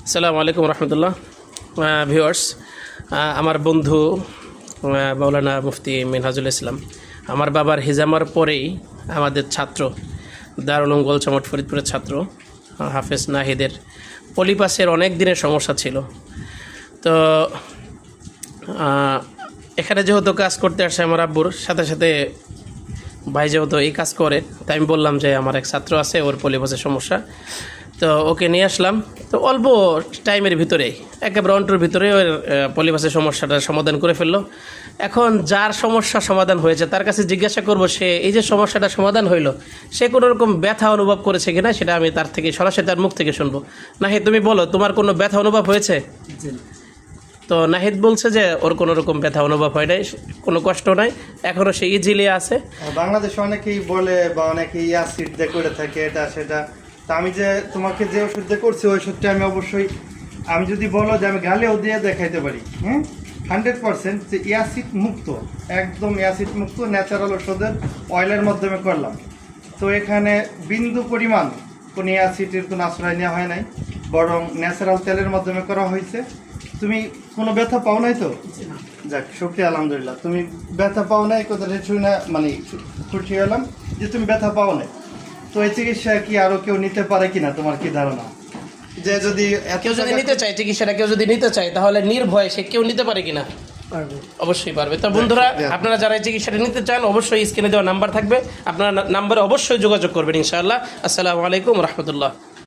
আসসালামু আলাইকুম রহমতুল্লাহ ভিউয়ার্স। আমার বন্ধু মৌলানা মুফতি মিনহাজুল ইসলাম আমার বাবার হিজামার পরেই আমাদের ছাত্র দারুল উলুম গোলচামট ফরিদপুরের ছাত্র হাফেজ নাহিদের পলিপাসের অনেক দিনের সমস্যা ছিল। তো এখানে যেহেতু কাজ করতে আসে আমার আব্বুর সাথে সাথে ভাই যেহেতু এই কাজ করে, তাই আমি বললাম যে আমার এক ছাত্র আছে, ওর পলিপাসের সমস্যা, তো ওকে নিয়ে আসলাম। তো অল্প টাইমের ভিতরেই একেবারে অন্টুর ভিতরে ওর পলিপাসের সমস্যাটার সমাধান করে ফেললো। এখন যার সমস্যা সমাধান হয়েছে তার কাছে জিজ্ঞাসা করব, সে এই যে সমস্যাটা সমাধান হইলো সে কোনো রকম ব্যথা অনুভব করেছে কিনা, সেটা আমি তার থেকে সরাসরি তার মুখ থেকে শুনবো। নাহিদ, তুমি বলো, তোমার কোনো ব্যথা অনুভব হয়েছে? তো নাহিদ বলছে যে ওর কোনো রকম ব্যথা অনুভব হয় নাই, কোনো কষ্ট নাই, এখনও সে ইজিলি আছে। বাংলাদেশে অনেকেই বলে বা অনেকেই অ্যাসিড দিয়ে করে থাকে এটা সেটা। তা আমি যে তোমাকে যে ওষুধ দিয়ে করছি ওই ওষুধটা আমি অবশ্যই, আমি যদি বলো যে আমি গালেও দিয়ে দেখাইতে পারি, 100% যে অ্যাসিড মুক্ত, একদম অ্যাসিড মুক্ত ন্যাচারাল ওষুধের অয়েলের মাধ্যমে করলাম। তো এখানে বিন্দু পরিমাণ কোনো অ্যাসিডের কোনো আশ্রয় নেওয়া হয় নাই, বরং ন্যাচারাল তেলের মাধ্যমে করা হয়েছে। তুমি কোনো ব্যথা পাও নাই তো? যাক, শুকরিয়া, আলহামদুলিল্লাহ। তুমি ব্যথা পাও নাই, কথাটা শুনে না মানে খুশি হলাম যে তুমি ব্যথা পাও নাই। তো এই চিকিৎসা কি আরো কেউ নিতে পারে কিনা, তোমার কি ধারণা? যে যদি কেউ যদি নিতে চায় চিকিৎসাটা, কেউ যদি নিতে চায় তাহলে নির্ভয়ে সে কেউ নিতে পারে কিনা? পারবে, অবশ্যই পারবে। তো বন্ধুরা, আপনারা যারা এই চিকিৎসাটা নিতে চান অবশ্যই স্ক্রিনে দেওয়া নাম্বার থাকবে, আপনারা নাম্বারে অবশ্যই যোগাযোগ করবেন ইনশাআল্লাহ। আসসালামু আলাইকুম রহমতুল্লাহ।